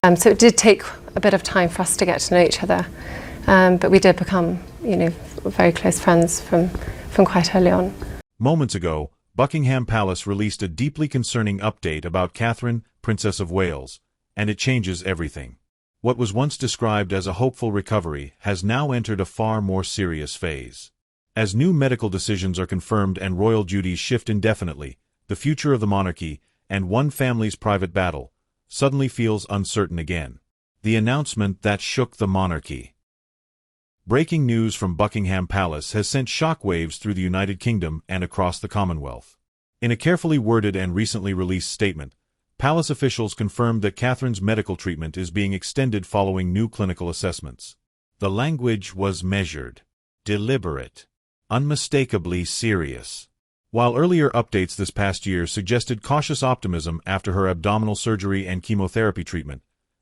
So it did take a bit of time for us to get to know each other, but we did become, very close friends from quite early on. Moments ago, Buckingham Palace released a deeply concerning update about Catherine, Princess of Wales, and it changes everything. What was once described as a hopeful recovery has now entered a far more serious phase. As new medical decisions are confirmed and royal duties shift indefinitely, the future of the monarchy, and one family's private battle, suddenly feels uncertain again. The announcement that shook the monarchy. Breaking news from Buckingham Palace has sent shockwaves through the United Kingdom and across the Commonwealth. In a carefully worded and recently released statement, Palace officials confirmed that Catherine's medical treatment is being extended following new clinical assessments. The language was measured, deliberate, unmistakably serious. While earlier updates this past year suggested cautious optimism after her abdominal surgery and chemotherapy treatment,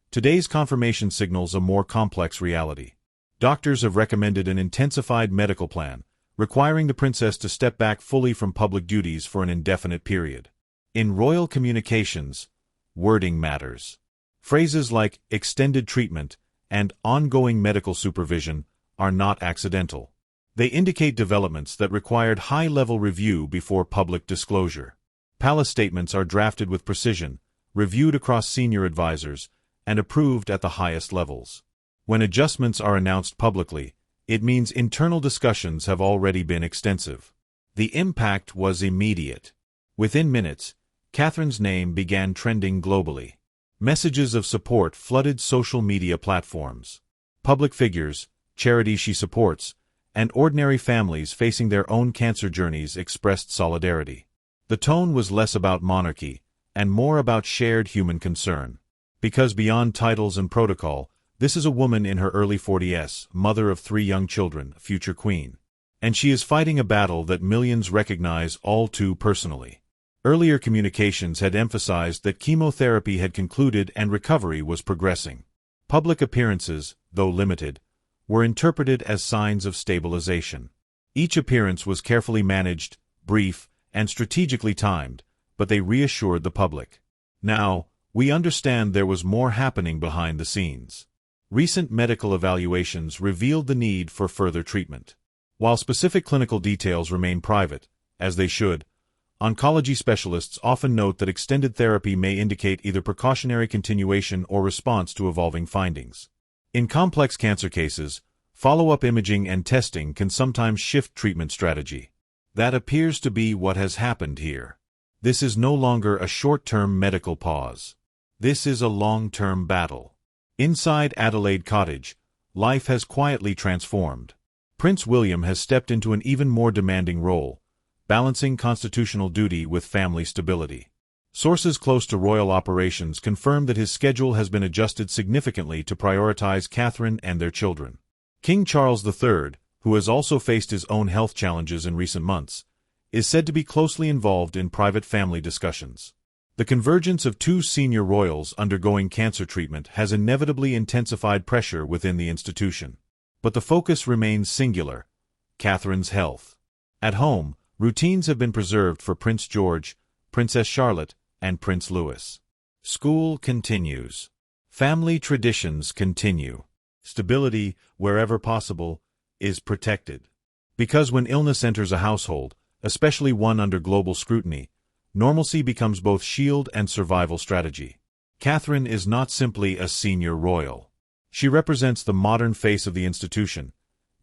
today's confirmation signals a more complex reality. Doctors have recommended an intensified medical plan, requiring the princess to step back fully from public duties for an indefinite period. In royal communications, wording matters. Phrases like extended treatment and ongoing medical supervision are not accidental. They indicate developments that required high-level review before public disclosure. Palace statements are drafted with precision, reviewed across senior advisors, and approved at the highest levels. When adjustments are announced publicly, it means internal discussions have already been extensive. The impact was immediate. Within minutes, Catherine's name began trending globally. Messages of support flooded social media platforms. Public figures, charities she supports, and ordinary families facing their own cancer journeys expressed solidarity. The tone was less about monarchy, and more about shared human concern. Because beyond titles and protocol, this is a woman in her early 40s, mother of 3 young children, a future queen. And she is fighting a battle that millions recognize all too personally. Earlier communications had emphasized that chemotherapy had concluded and recovery was progressing. Public appearances, though limited, were interpreted as signs of stabilization. Each appearance was carefully managed, brief, and strategically timed, but they reassured the public. Now, we understand there was more happening behind the scenes. Recent medical evaluations revealed the need for further treatment. While specific clinical details remain private, as they should, oncology specialists often note that extended therapy may indicate either precautionary continuation or response to evolving findings. In complex cancer cases, follow-up imaging and testing can sometimes shift treatment strategy. That appears to be what has happened here. This is no longer a short-term medical pause. This is a long-term battle. Inside Adelaide Cottage, life has quietly transformed. Prince William has stepped into an even more demanding role, balancing constitutional duty with family stability. Sources close to royal operations confirm that his schedule has been adjusted significantly to prioritize Catherine and their children. King Charles III, who has also faced his own health challenges in recent months, is said to be closely involved in private family discussions. The convergence of 2 senior royals undergoing cancer treatment has inevitably intensified pressure within the institution. But the focus remains singular: Catherine's health. At home, routines have been preserved for Prince George, Princess Charlotte, and Prince Louis. School continues. Family traditions continue. Stability, wherever possible, is protected. Because when illness enters a household, especially one under global scrutiny, normalcy becomes both shield and survival strategy. Catherine is not simply a senior royal. She represents the modern face of the institution,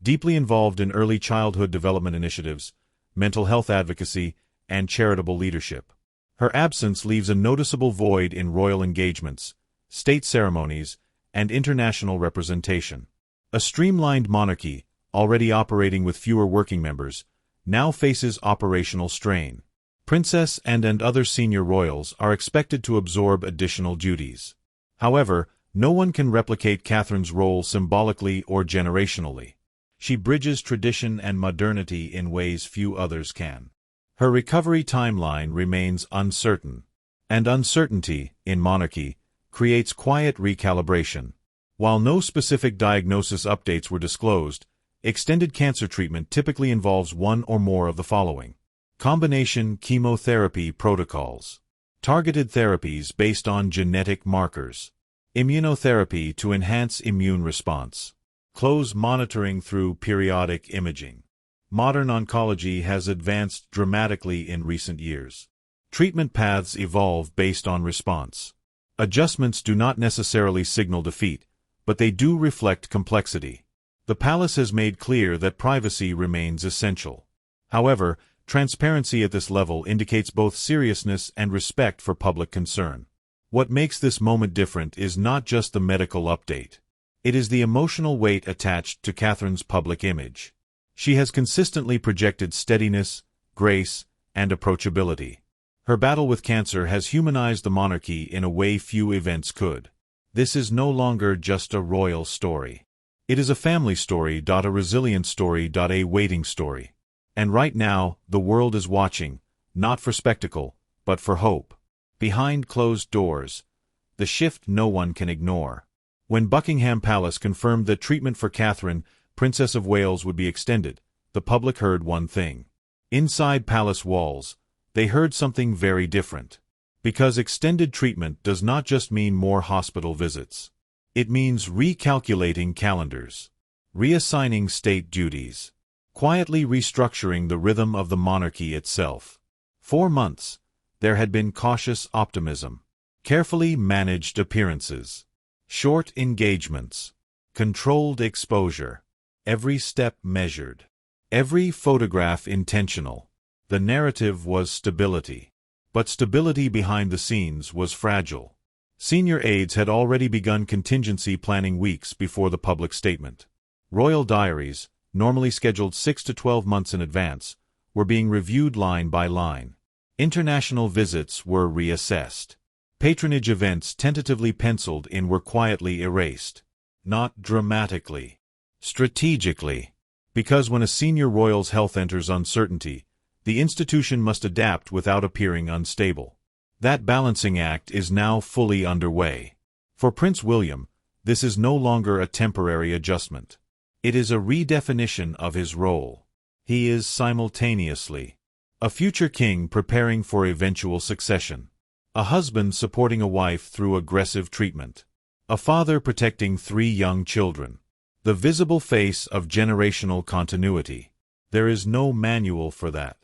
deeply involved in early childhood development initiatives, mental health advocacy, and charitable leadership. Her absence leaves a noticeable void in royal engagements, state ceremonies, and international representation. A streamlined monarchy, already operating with fewer working members, now faces operational strain. Princess and other senior royals are expected to absorb additional duties. However, no one can replicate Catherine's role symbolically or generationally. She bridges tradition and modernity in ways few others can. Her recovery timeline remains uncertain. And uncertainty, in monarchy, creates quiet recalibration. While no specific diagnosis updates were disclosed, extended cancer treatment typically involves one or more of the following: combination chemotherapy protocols, targeted therapies based on genetic markers, Immunotherapy to enhance immune response. Close monitoring through periodic imaging. Modern oncology has advanced dramatically in recent years. Treatment paths evolve based on response. Adjustments do not necessarily signal defeat, but they do reflect complexity. The palace has made clear that privacy remains essential. However, transparency at this level indicates both seriousness and respect for public concern. What makes this moment different is not just the medical update. It is the emotional weight attached to Catherine's public image. She has consistently projected steadiness, grace, and approachability. Her battle with cancer has humanized the monarchy in a way few events could. This is no longer just a royal story. It is a family story, a resilient story, a waiting story. And right now, the world is watching, not for spectacle, but for hope. Behind closed doors, the shift no one can ignore. When Buckingham Palace confirmed that treatment for Catherine, Princess of Wales, would be extended, the public heard one thing. Inside palace walls, they heard something very different. Because extended treatment does not just mean more hospital visits. It means recalculating calendars, reassigning state duties, quietly restructuring the rhythm of the monarchy itself. 4 months, there had been cautious optimism, carefully managed appearances, short engagements, controlled exposure, every step measured, every photograph intentional. The narrative was stability. But stability behind the scenes was fragile. Senior aides had already begun contingency planning weeks before the public statement. Royal diaries, normally scheduled 6 to 12 months in advance, were being reviewed line by line. International visits were reassessed. Patronage events tentatively penciled in were quietly erased. Not dramatically. Strategically. Because when a senior royal's health enters uncertainty, the institution must adapt without appearing unstable. That balancing act is now fully underway. For Prince William, this is no longer a temporary adjustment. It is a redefinition of his role. He is simultaneously a future king preparing for eventual succession, a husband supporting a wife through aggressive treatment, a father protecting 3 young children, the visible face of generational continuity. There is no manual for that.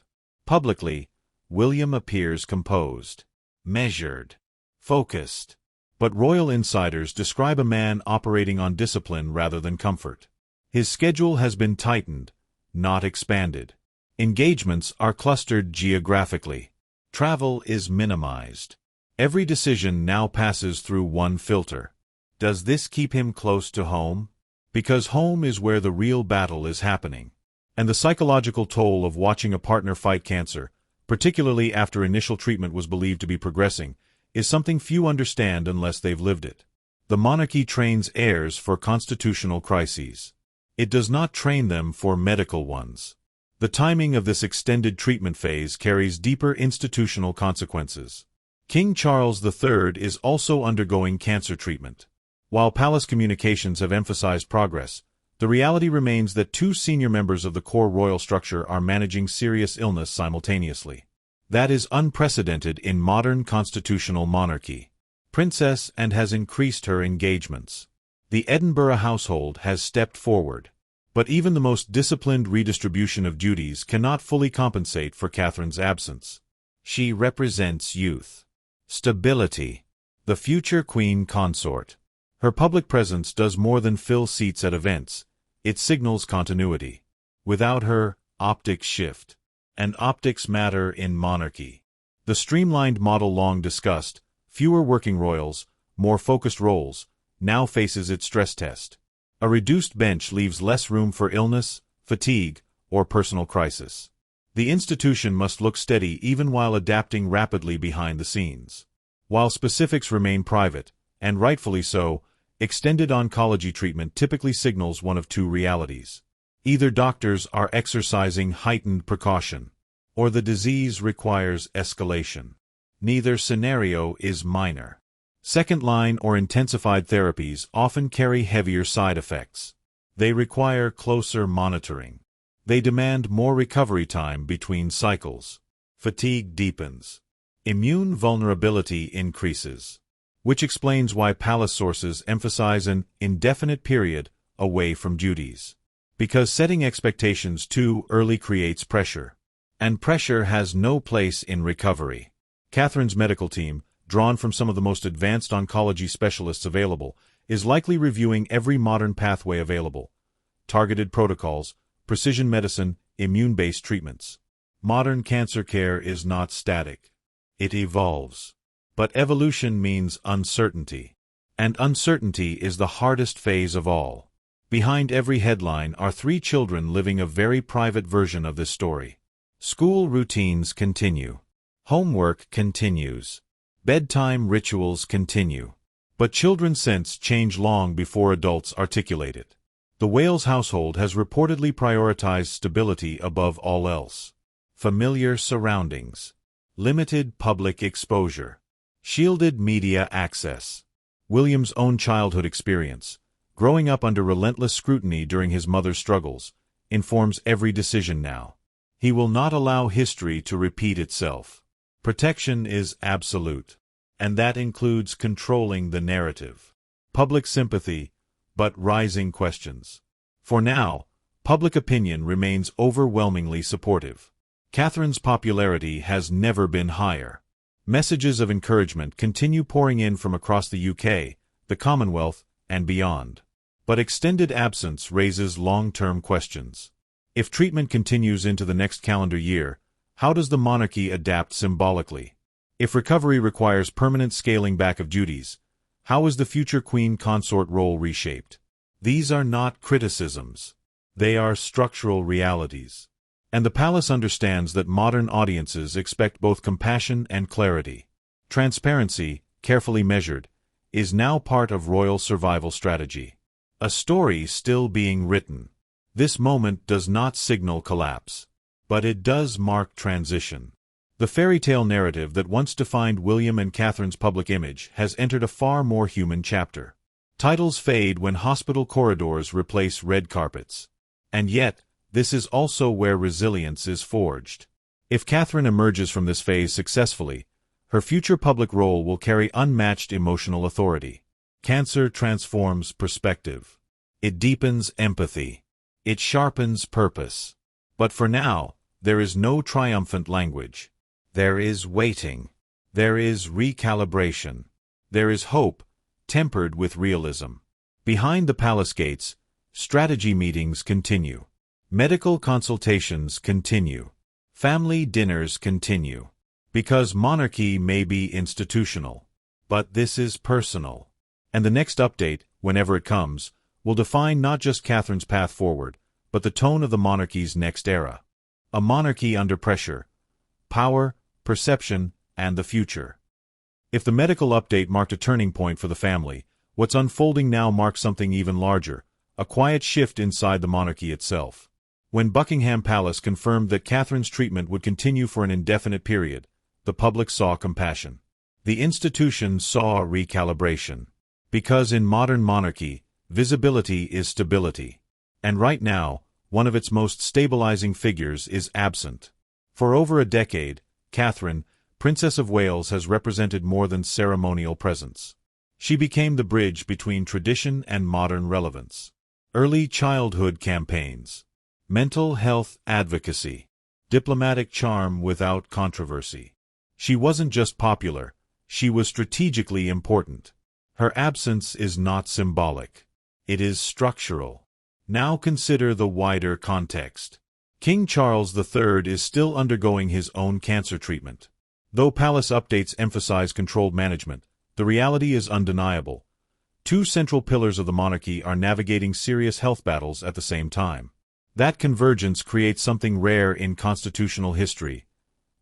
Publicly, William appears composed, measured, focused. But royal insiders describe a man operating on discipline rather than comfort. His schedule has been tightened, not expanded. Engagements are clustered geographically. Travel is minimized. Every decision now passes through one filter. Does this keep him close to home? Because home is where the real battle is happening. And the psychological toll of watching a partner fight cancer, particularly after initial treatment was believed to be progressing, is something few understand unless they've lived it. The monarchy trains heirs for constitutional crises. It does not train them for medical ones. The timing of this extended treatment phase carries deeper institutional consequences. King Charles III is also undergoing cancer treatment. While palace communications have emphasized progress, the reality remains that 2 senior members of the core royal structure are managing serious illness simultaneously. That is unprecedented in modern constitutional monarchy. Princess and has increased her engagements. The Edinburgh household has stepped forward. But even the most disciplined redistribution of duties cannot fully compensate for Catherine's absence. She represents youth, stability, the future queen consort. Her public presence does more than fill seats at events. It signals continuity. Without her, optics shift. And optics matter in monarchy. The streamlined model long discussed, fewer working royals, more focused roles, now faces its stress test. A reduced bench leaves less room for illness, fatigue, or personal crisis. The institution must look steady even while adapting rapidly behind the scenes. While specifics remain private, and rightfully so, extended oncology treatment typically signals one of 2 realities. Either doctors are exercising heightened precaution, or the disease requires escalation. Neither scenario is minor. Second-line or intensified therapies often carry heavier side effects. They require closer monitoring. They demand more recovery time between cycles. Fatigue deepens. Immune vulnerability increases. which explains why palace sources emphasize an indefinite period away from duties. Because setting expectations too early creates pressure. And pressure has no place in recovery. Catherine's medical team, drawn from some of the most advanced oncology specialists available, is likely reviewing every modern pathway available. Targeted protocols, precision medicine, immune-based treatments. Modern cancer care is not static. It evolves. But evolution means uncertainty. And uncertainty is the hardest phase of all. Behind every headline are 3 children living a very private version of this story. School routines continue. Homework continues. Bedtime rituals continue. But children's sense change long before adults articulate it. The Wales household has reportedly prioritized stability above all else. Familiar surroundings. Limited public exposure. Shielded media access. William's own childhood experience, growing up under relentless scrutiny during his mother's struggles, informs every decision now. He will not allow history to repeat itself. Protection is absolute, and that includes controlling the narrative. Public sympathy, but rising questions. For now, public opinion remains overwhelmingly supportive. Catherine's popularity has never been higher. Messages of encouragement continue pouring in from across the UK, the Commonwealth, and beyond. But extended absence raises long-term questions. If treatment continues into the next calendar year, how does the monarchy adapt symbolically? If recovery requires permanent scaling back of duties, how is the future queen consort role reshaped? These are not criticisms. They are structural realities. And the palace understands that modern audiences expect both compassion and clarity. Transparency, carefully measured, is now part of royal survival strategy. A story still being written. This moment does not signal collapse, but it does mark transition. The fairy tale narrative that once defined William and Catherine's public image has entered a far more human chapter. Titles fade when hospital corridors replace red carpets. And yet, this is also where resilience is forged. If Catherine emerges from this phase successfully, her future public role will carry unmatched emotional authority. Cancer transforms perspective. It deepens empathy. It sharpens purpose. But for now, there is no triumphant language. There is waiting. There is recalibration. There is hope, tempered with realism. Behind the palace gates, strategy meetings continue. Medical consultations continue. Family dinners continue. Because monarchy may be institutional. But this is personal. And the next update, whenever it comes, will define not just Catherine's path forward, but the tone of the monarchy's next era. A monarchy under pressure. Power, perception, and the future. If the medical update marked a turning point for the family, what's unfolding now marks something even larger, a quiet shift inside the monarchy itself. When Buckingham Palace confirmed that Catherine's treatment would continue for an indefinite period, the public saw compassion. The institution saw recalibration. Because in modern monarchy, visibility is stability. And right now, one of its most stabilizing figures is absent. For over a decade, Catherine, Princess of Wales, has represented more than ceremonial presence. She became the bridge between tradition and modern relevance. Early childhood campaigns. Mental health advocacy. Diplomatic charm without controversy. She wasn't just popular, she was strategically important. Her absence is not symbolic. It is structural. Now consider the wider context. King Charles III is still undergoing his own cancer treatment. Though palace updates emphasize controlled management, the reality is undeniable. 2 central pillars of the monarchy are navigating serious health battles at the same time. That convergence creates something rare in constitutional history: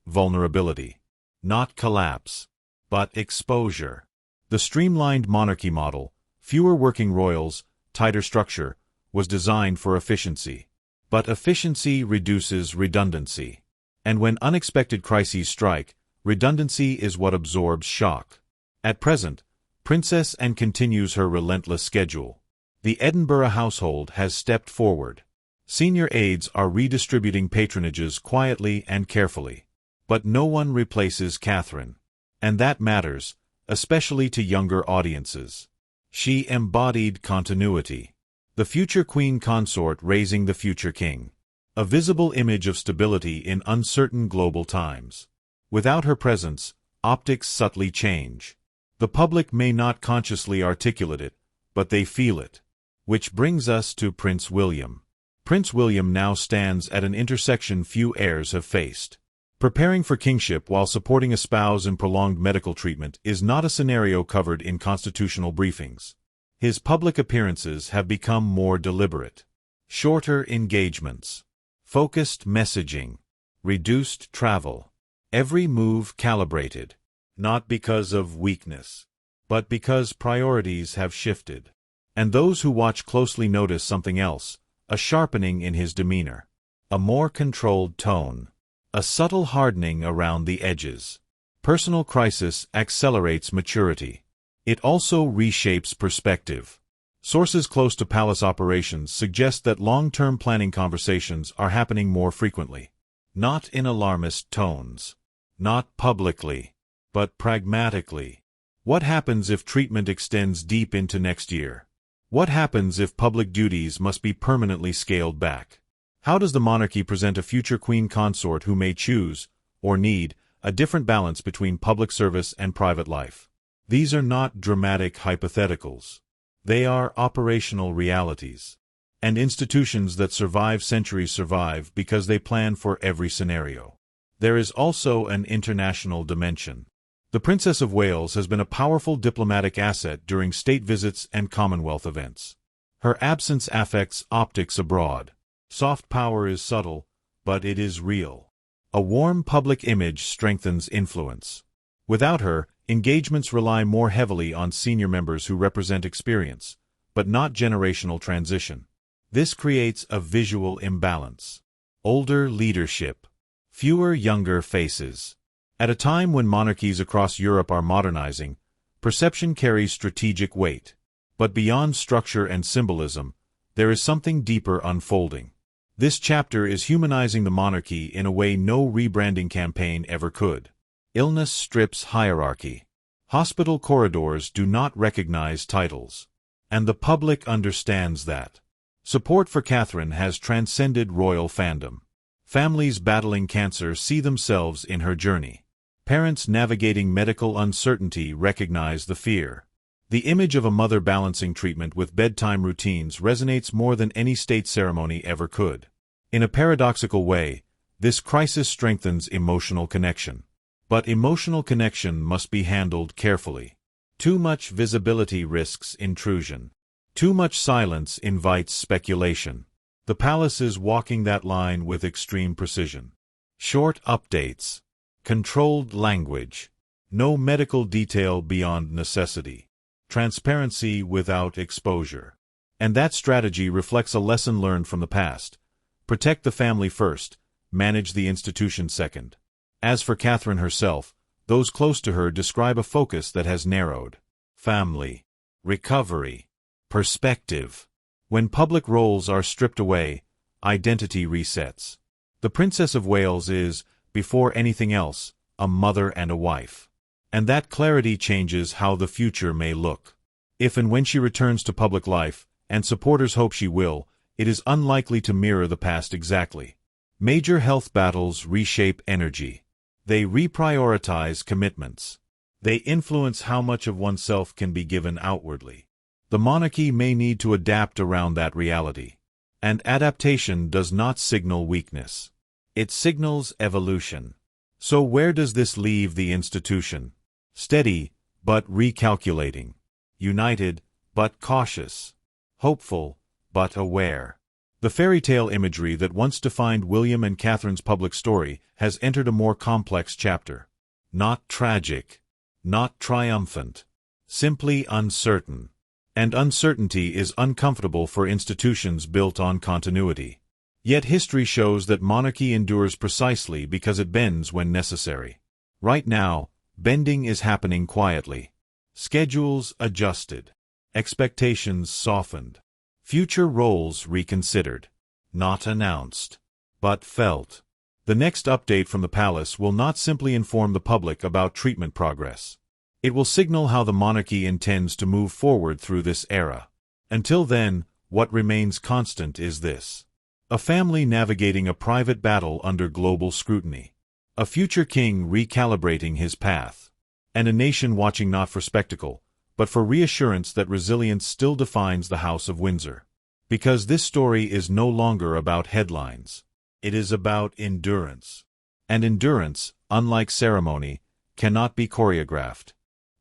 vulnerability. Not collapse, but exposure. The streamlined monarchy model, fewer working royals, tighter structure, was designed for efficiency. But efficiency reduces redundancy. And when unexpected crises strike, redundancy is what absorbs shock. At present, Princess Anne continues her relentless schedule. The Edinburgh household has stepped forward. Senior aides are redistributing patronages quietly and carefully. But no one replaces Catherine. And that matters, especially to younger audiences. She embodied continuity. The future queen consort raising the future king. A visible image of stability in uncertain global times. Without her presence, optics subtly change. The public may not consciously articulate it, but they feel it. Which brings us to Prince William. Prince William now stands at an intersection few heirs have faced. Preparing for kingship while supporting a spouse in prolonged medical treatment is not a scenario covered in constitutional briefings. His public appearances have become more deliberate. Shorter engagements. Focused messaging. Reduced travel. Every move calibrated. Not because of weakness, but because priorities have shifted. And those who watch closely notice something else, a sharpening in his demeanor. A more controlled tone. A subtle hardening around the edges. Personal crisis accelerates maturity. It also reshapes perspective. Sources close to palace operations suggest that long-term planning conversations are happening more frequently. Not in alarmist tones. Not publicly, but pragmatically. What happens if treatment extends deep into next year? What happens if public duties must be permanently scaled back? How does the monarchy present a future queen consort who may choose, or need, a different balance between public service and private life? These are not dramatic hypotheticals. They are operational realities. And institutions that survive centuries survive because they plan for every scenario. There is also an international dimension. The Princess of Wales has been a powerful diplomatic asset during state visits and Commonwealth events. Her absence affects optics abroad. Soft power is subtle, but it is real. A warm public image strengthens influence. Without her, engagements rely more heavily on senior members who represent experience, but not generational transition. This creates a visual imbalance. Older leadership. Fewer younger faces. At a time when monarchies across Europe are modernizing, perception carries strategic weight. But beyond structure and symbolism, there is something deeper unfolding. This chapter is humanizing the monarchy in a way no rebranding campaign ever could. Illness strips hierarchy. Hospital corridors do not recognize titles. And the public understands that. Support for Catherine has transcended royal fandom. Families battling cancer see themselves in her journey. Parents navigating medical uncertainty recognize the fear. The image of a mother balancing treatment with bedtime routines resonates more than any state ceremony ever could. In a paradoxical way, this crisis strengthens emotional connection. But emotional connection must be handled carefully. Too much visibility risks intrusion. Too much silence invites speculation. The palace is walking that line with extreme precision. Short updates. Controlled language. No medical detail beyond necessity. Transparency without exposure. And that strategy reflects a lesson learned from the past. Protect the family first, manage the institution second. As for Catherine herself, those close to her describe a focus that has narrowed. Family. Recovery. Perspective. When public roles are stripped away, identity resets. The Princess of Wales is, before anything else, a mother and a wife. And that clarity changes how the future may look. If and when she returns to public life, and supporters hope she will, it is unlikely to mirror the past exactly. Major health battles reshape energy. They reprioritize commitments. They influence how much of oneself can be given outwardly. The monarchy may need to adapt around that reality. And adaptation does not signal weakness. It signals evolution. So where does this leave the institution? Steady, but recalculating. United, but cautious. Hopeful, but aware. The fairy tale imagery that once defined William and Catherine's public story has entered a more complex chapter. Not tragic. Not triumphant. Simply uncertain. And uncertainty is uncomfortable for institutions built on continuity. Yet history shows that monarchy endures precisely because it bends when necessary. Right now, bending is happening quietly. Schedules adjusted. Expectations softened. Future roles reconsidered. Not announced, but felt. The next update from the palace will not simply inform the public about treatment progress. It will signal how the monarchy intends to move forward through this era. Until then, what remains constant is this: a family navigating a private battle under global scrutiny, a future king recalibrating his path, and a nation watching not for spectacle, but for reassurance that resilience still defines the House of Windsor. Because this story is no longer about headlines. It is about endurance. And endurance, unlike ceremony, cannot be choreographed.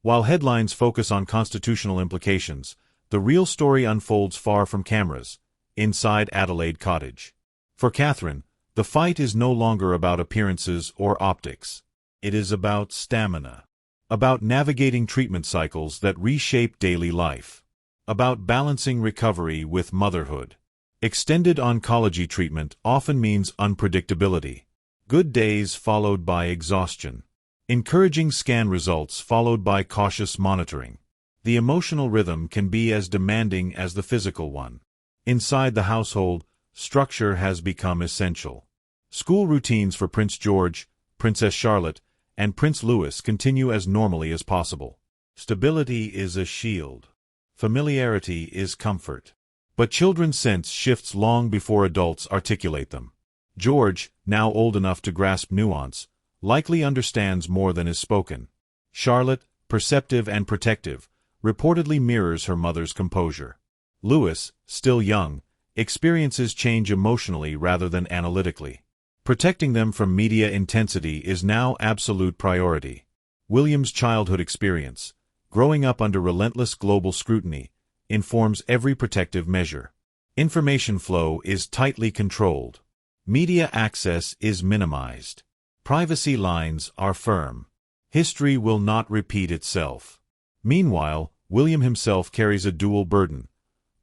While headlines focus on constitutional implications, the real story unfolds far from cameras, inside Adelaide Cottage. For Catherine, the fight is no longer about appearances or optics. It is about stamina. About navigating treatment cycles that reshape daily life. About balancing recovery with motherhood. Extended oncology treatment often means unpredictability. Good days followed by exhaustion. Encouraging scan results followed by cautious monitoring. The emotional rhythm can be as demanding as the physical one. Inside the household, structure has become essential. School routines for Prince George, Princess Charlotte, and Prince Louis continue as normally as possible. Stability is a shield. Familiarity is comfort. But children sense shifts long before adults articulate them. George, now old enough to grasp nuance, likely understands more than is spoken. Charlotte, perceptive and protective, reportedly mirrors her mother's composure. Louis, still young, experiences change emotionally rather than analytically. Protecting them from media intensity is now absolute priority. William's childhood experience, growing up under relentless global scrutiny, informs every protective measure. Information flow is tightly controlled. Media access is minimized. Privacy lines are firm. History will not repeat itself. Meanwhile, William himself carries a dual burden: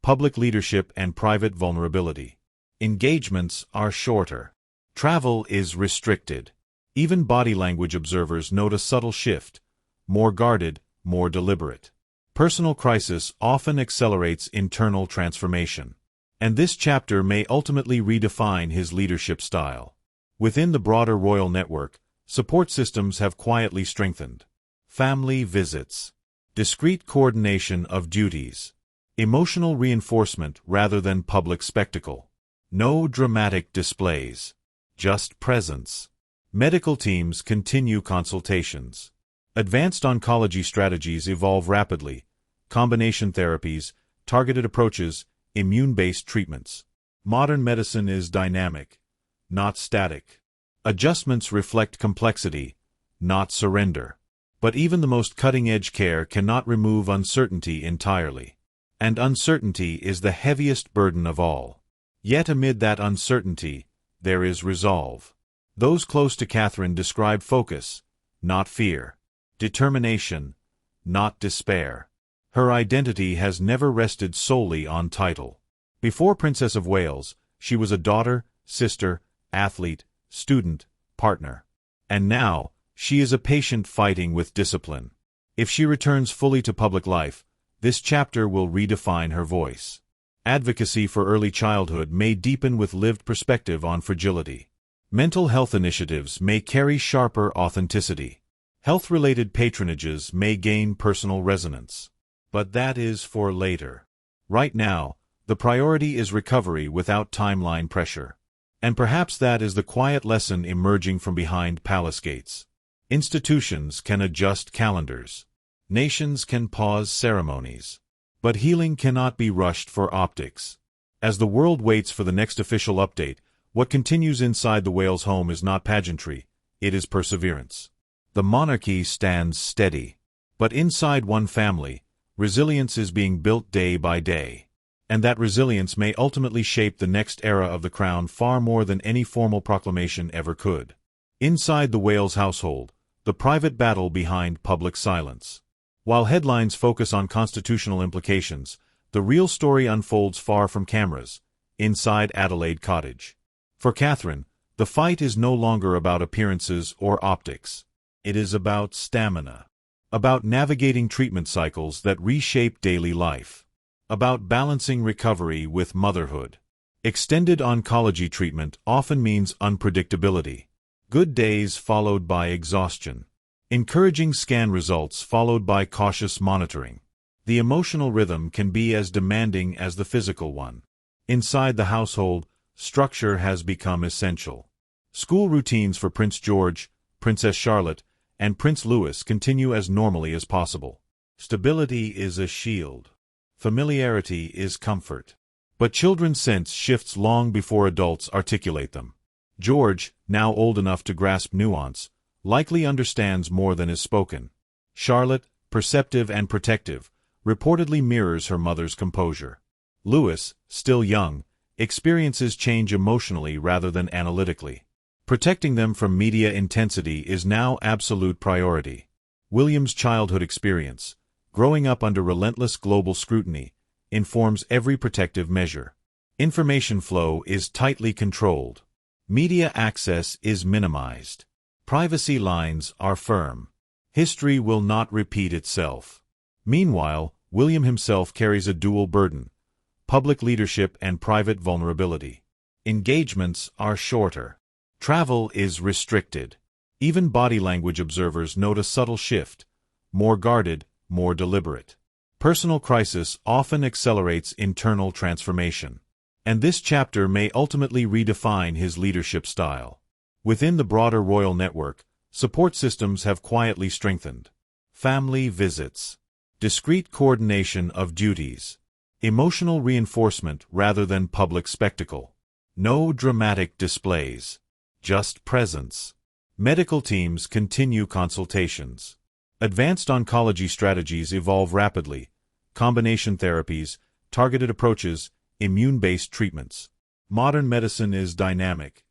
public leadership and private vulnerability. Engagements are shorter. Travel is restricted. Even body language observers note a subtle shift: more guarded, more deliberate. Personal crisis often accelerates internal transformation. And this chapter may ultimately redefine his leadership style. Within the broader royal network, support systems have quietly strengthened. Family visits. Discreet coordination of duties. Emotional reinforcement rather than public spectacle. No dramatic displays. Just presence. Medical teams continue consultations. Advanced oncology strategies evolve rapidly: combination therapies, targeted approaches, immune-based treatments. Modern medicine is dynamic, not static. Adjustments reflect complexity, not surrender. But even the most cutting-edge care cannot remove uncertainty entirely. And uncertainty is the heaviest burden of all. Yet amid that uncertainty, there is resolve. Those close to Catherine describe focus, not fear. Determination, not despair. Her identity has never rested solely on title. Before Princess of Wales, she was a daughter, sister, athlete, student, partner. And now, she is a patient fighting with discipline. If she returns fully to public life, this chapter will redefine her voice. Advocacy for early childhood may deepen with lived perspective on fragility. Mental health initiatives may carry sharper authenticity. Health-related patronages may gain personal resonance. But that is for later. Right now, the priority is recovery without timeline pressure. And perhaps that is the quiet lesson emerging from behind palace gates. Institutions can adjust calendars. Nations can pause ceremonies. But healing cannot be rushed for optics. As the world waits for the next official update, what continues inside the Wales home is not pageantry, it is perseverance. The monarchy stands steady. But inside one family, resilience is being built day by day. And that resilience may ultimately shape the next era of the crown far more than any formal proclamation ever could. Inside the Wales household, the private battle behind public silence. While headlines focus on constitutional implications, the real story unfolds far from cameras, inside Adelaide Cottage. For Catherine, the fight is no longer about appearances or optics. It is about stamina. About navigating treatment cycles that reshape daily life. About balancing recovery with motherhood. Extended oncology treatment often means unpredictability. Good days followed by exhaustion. Encouraging scan results followed by cautious monitoring. The emotional rhythm can be as demanding as the physical one. Inside the household, structure has become essential. School routines for Prince George, Princess Charlotte, and Prince Louis continue as normally as possible. Stability is a shield. Familiarity is comfort. But children sense shifts long before adults articulate them. George, now old enough to grasp nuance, likely understands more than is spoken. Charlotte, perceptive and protective, reportedly mirrors her mother's composure. Louis, still young, experiences change emotionally rather than analytically. Protecting them from media intensity is now absolute priority. William's childhood experience, growing up under relentless global scrutiny, informs every protective measure. Information flow is tightly controlled. Media access is minimized. Privacy lines are firm. History will not repeat itself. Meanwhile, William himself carries a dual burden: public leadership and private vulnerability. Engagements are shorter. Travel is restricted. Even body language observers note a subtle shift: more guarded, more deliberate. Personal crisis often accelerates internal transformation. And this chapter may ultimately redefine his leadership style. Within the broader royal network, support systems have quietly strengthened. Family visits. Discreet coordination of duties. Emotional reinforcement rather than public spectacle. No dramatic displays. Just presence. Medical teams continue consultations. Advanced oncology strategies evolve rapidly. Combination therapies, targeted approaches, immune-based treatments. Modern medicine is dynamic,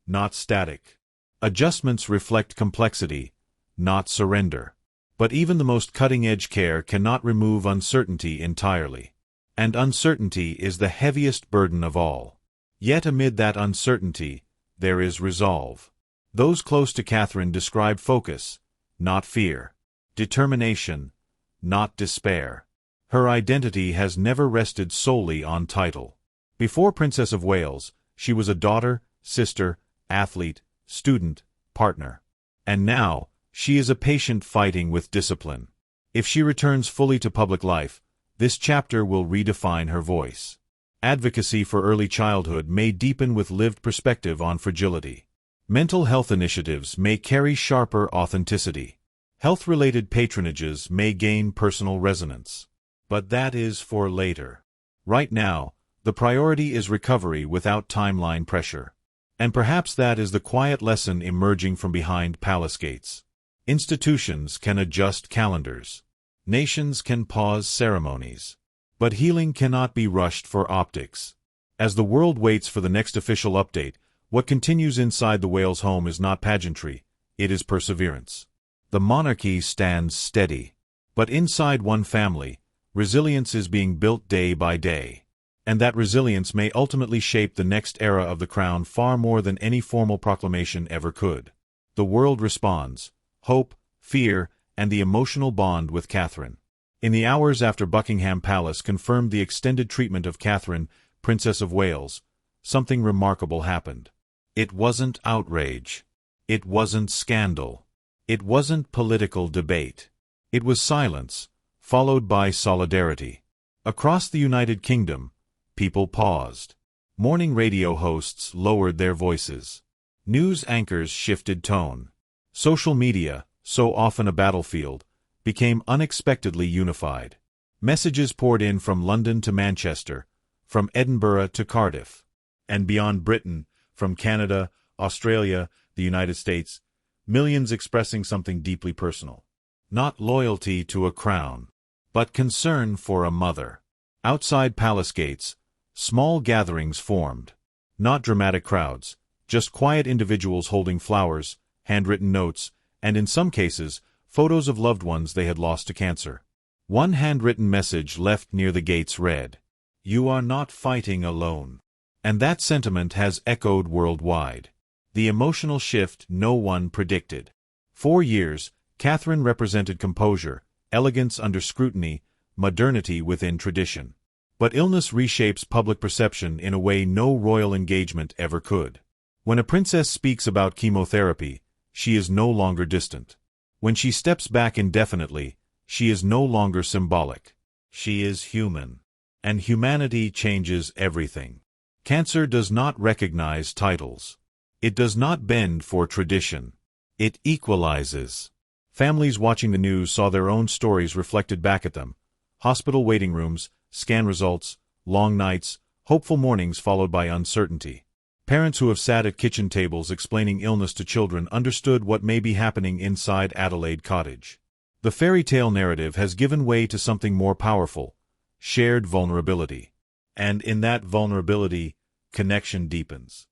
not static. Adjustments reflect complexity, not surrender. But even the most cutting-edge care cannot remove uncertainty entirely. And uncertainty is the heaviest burden of all. Yet amid that uncertainty, there is resolve. Those close to Catherine describe focus, not fear. Determination, not despair. Her identity has never rested solely on title. Before Princess of Wales, she was a daughter, sister, athlete, student, partner. And now, she is a patient fighting with discipline. If she returns fully to public life, this chapter will redefine her voice. Advocacy for early childhood may deepen with lived perspective on fragility. Mental health initiatives may carry sharper authenticity. Health-related patronages may gain personal resonance. But that is for later. Right now, the priority is recovery without timeline pressure. And perhaps that is the quiet lesson emerging from behind palace gates. Institutions can adjust calendars. Nations can pause ceremonies. But healing cannot be rushed for optics. As the world waits for the next official update, what continues inside the Wales home is not pageantry, it is perseverance. The monarchy stands steady. But inside one family, resilience is being built day by day. And that resilience may ultimately shape the next era of the crown far more than any formal proclamation ever could. The world responds: hope, fear, and the emotional bond with Catherine. In the hours after Buckingham Palace confirmed the extended treatment of Catherine, Princess of Wales, something remarkable happened. It wasn't outrage. It wasn't scandal. It wasn't political debate. It was silence, followed by solidarity. Across the United Kingdom, people paused. Morning radio hosts lowered their voices. News anchors shifted tone. Social media, so often a battlefield, became unexpectedly unified. Messages poured in from London to Manchester, from Edinburgh to Cardiff, and beyond Britain, from Canada, Australia, the United States, millions expressing something deeply personal. Not loyalty to a crown, but concern for a mother. Outside palace gates, small gatherings formed. Not dramatic crowds, just quiet individuals holding flowers, handwritten notes, and in some cases, photos of loved ones they had lost to cancer. One handwritten message left near the gates read, "You are not fighting alone." And that sentiment has echoed worldwide. The emotional shift no one predicted. For years, Catherine represented composure, elegance under scrutiny, modernity within tradition. But illness reshapes public perception in a way no royal engagement ever could. When a princess speaks about chemotherapy, she is no longer distant. When she steps back indefinitely, she is no longer symbolic. She is human. And humanity changes everything. Cancer does not recognize titles. It does not bend for tradition. It equalizes. Families watching the news saw their own stories reflected back at them. Hospital waiting rooms, scan results, long nights, hopeful mornings followed by uncertainty. Parents who have sat at kitchen tables explaining illness to children understood what may be happening inside Adelaide Cottage. The fairy tale narrative has given way to something more powerful: shared vulnerability. And in that vulnerability, connection deepens.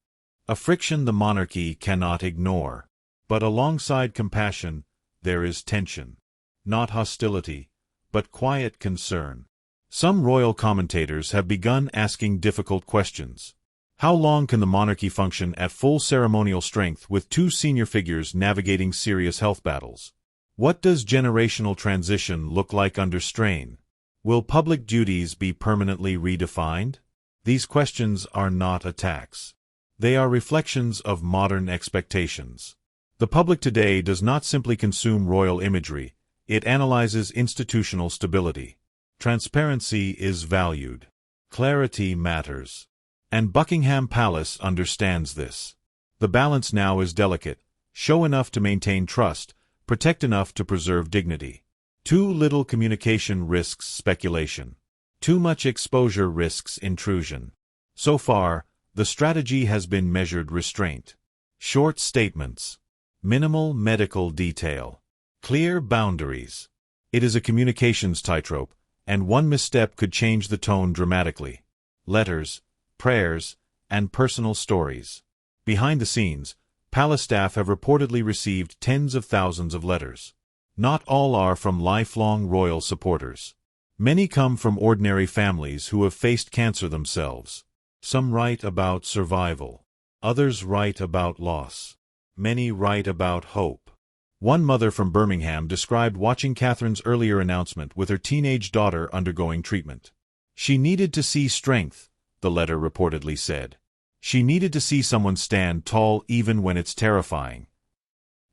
A friction the monarchy cannot ignore. But alongside compassion, there is tension. Not hostility, but quiet concern. Some royal commentators have begun asking difficult questions. How long can the monarchy function at full ceremonial strength with two senior figures navigating serious health battles? What does generational transition look like under strain? Will public duties be permanently redefined? These questions are not attacks. They are reflections of modern expectations. The public today does not simply consume royal imagery, it analyzes institutional stability. Transparency is valued. Clarity matters. And Buckingham Palace understands this. The balance now is delicate: show enough to maintain trust, protect enough to preserve dignity. Too little communication risks speculation. Too much exposure risks intrusion. So far, the strategy has been measured restraint. Short statements. Minimal medical detail. Clear boundaries. It is a communications tightrope, and one misstep could change the tone dramatically. Letters, prayers, and personal stories. Behind the scenes, palace staff have reportedly received tens of thousands of letters. Not all are from lifelong royal supporters. Many come from ordinary families who have faced cancer themselves. Some write about survival. Others write about loss. Many write about hope. One mother from Birmingham described watching Catherine's earlier announcement with her teenage daughter undergoing treatment. She needed to see strength, the letter reportedly said. She needed to see someone stand tall even when it's terrifying.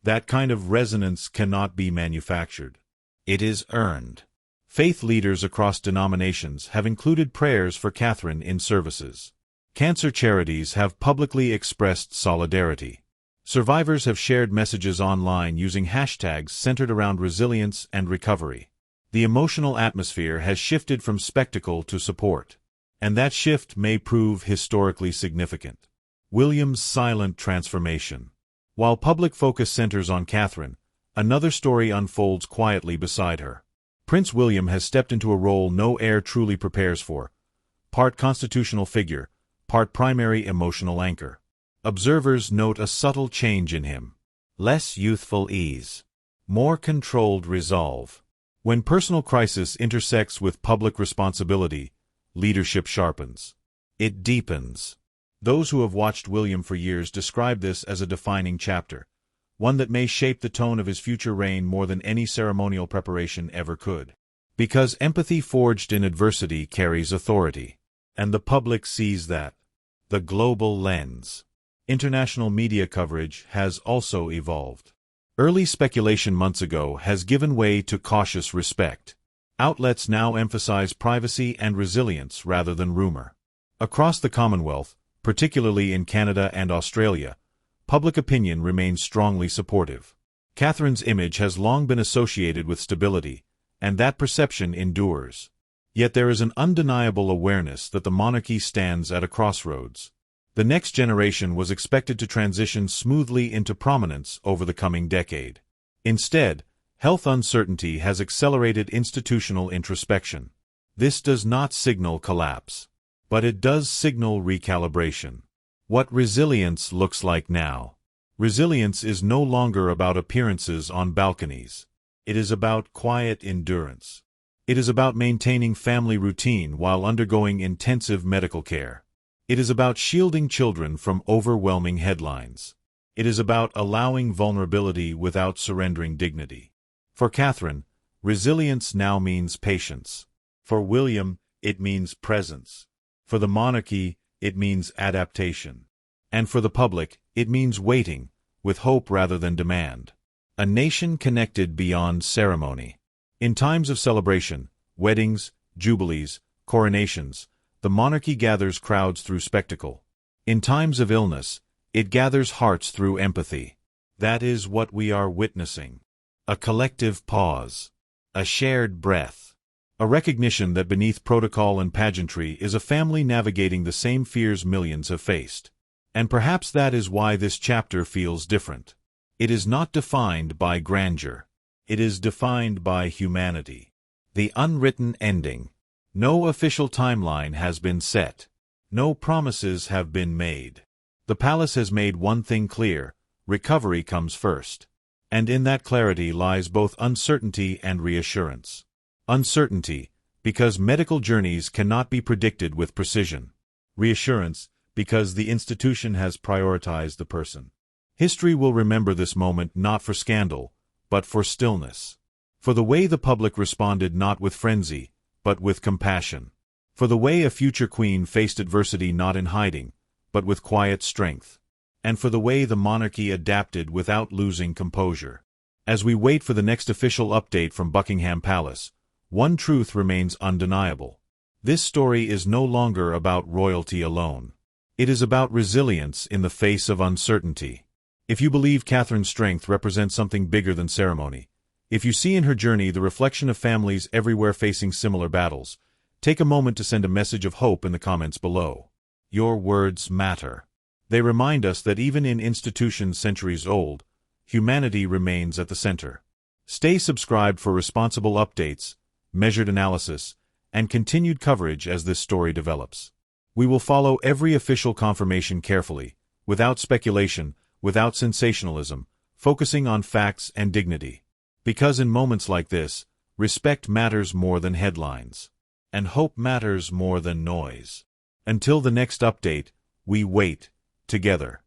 That kind of resonance cannot be manufactured. It is earned. Faith leaders across denominations have included prayers for Catherine in services. Cancer charities have publicly expressed solidarity. Survivors have shared messages online using hashtags centered around resilience and recovery. The emotional atmosphere has shifted from spectacle to support. And that shift may prove historically significant. William's silent transformation. While public focus centers on Catherine, another story unfolds quietly beside her. Prince William has stepped into a role no heir truly prepares for. Part constitutional figure, part primary emotional anchor. Observers note a subtle change in him. Less youthful ease. More controlled resolve. When personal crisis intersects with public responsibility, leadership sharpens. It deepens. Those who have watched William for years describe this as a defining chapter, one that may shape the tone of his future reign more than any ceremonial preparation ever could. Because empathy forged in adversity carries authority. And the public sees that. The global lens. International media coverage has also evolved. Early speculation months ago has given way to cautious respect. Outlets now emphasize privacy and resilience rather than rumor. Across the Commonwealth, particularly in Canada and Australia, public opinion remains strongly supportive. Catherine's image has long been associated with stability, and that perception endures. Yet there is an undeniable awareness that the monarchy stands at a crossroads. The next generation was expected to transition smoothly into prominence over the coming decade. Instead, health uncertainty has accelerated institutional introspection. This does not signal collapse, but it does signal recalibration. What resilience looks like now. Resilience is no longer about appearances on balconies. It is about quiet endurance. It is about maintaining family routine while undergoing intensive medical care. It is about shielding children from overwhelming headlines. It is about allowing vulnerability without surrendering dignity. For Catherine, resilience now means patience. For William, it means presence. For the monarchy, it means adaptation. And for the public, it means waiting, with hope rather than demand. A nation connected beyond ceremony. In times of celebration, weddings, jubilees, coronations, the monarchy gathers crowds through spectacle. In times of illness, it gathers hearts through empathy. That is what we are witnessing. A collective pause. A shared breath. A recognition that beneath protocol and pageantry is a family navigating the same fears millions have faced. And perhaps that is why this chapter feels different. It is not defined by grandeur. It is defined by humanity. The unwritten ending. No official timeline has been set. No promises have been made. The palace has made one thing clear: recovery comes first. And in that clarity lies both uncertainty and reassurance. Uncertainty, because medical journeys cannot be predicted with precision. Reassurance, because the institution has prioritized the person. History will remember this moment not for scandal, but for stillness. For the way the public responded not with frenzy, but with compassion. For the way a future queen faced adversity not in hiding, but with quiet strength. And for the way the monarchy adapted without losing composure. As we wait for the next official update from Buckingham Palace, one truth remains undeniable. This story is no longer about royalty alone. It is about resilience in the face of uncertainty. If you believe Catherine's strength represents something bigger than ceremony, if you see in her journey the reflection of families everywhere facing similar battles, take a moment to send a message of hope in the comments below. Your words matter. They remind us that even in institutions centuries old, humanity remains at the center. Stay subscribed for responsible updates, measured analysis, and continued coverage as this story develops. We will follow every official confirmation carefully, without speculation, without sensationalism, focusing on facts and dignity. Because in moments like this, respect matters more than headlines. And hope matters more than noise. Until the next update, we wait, together.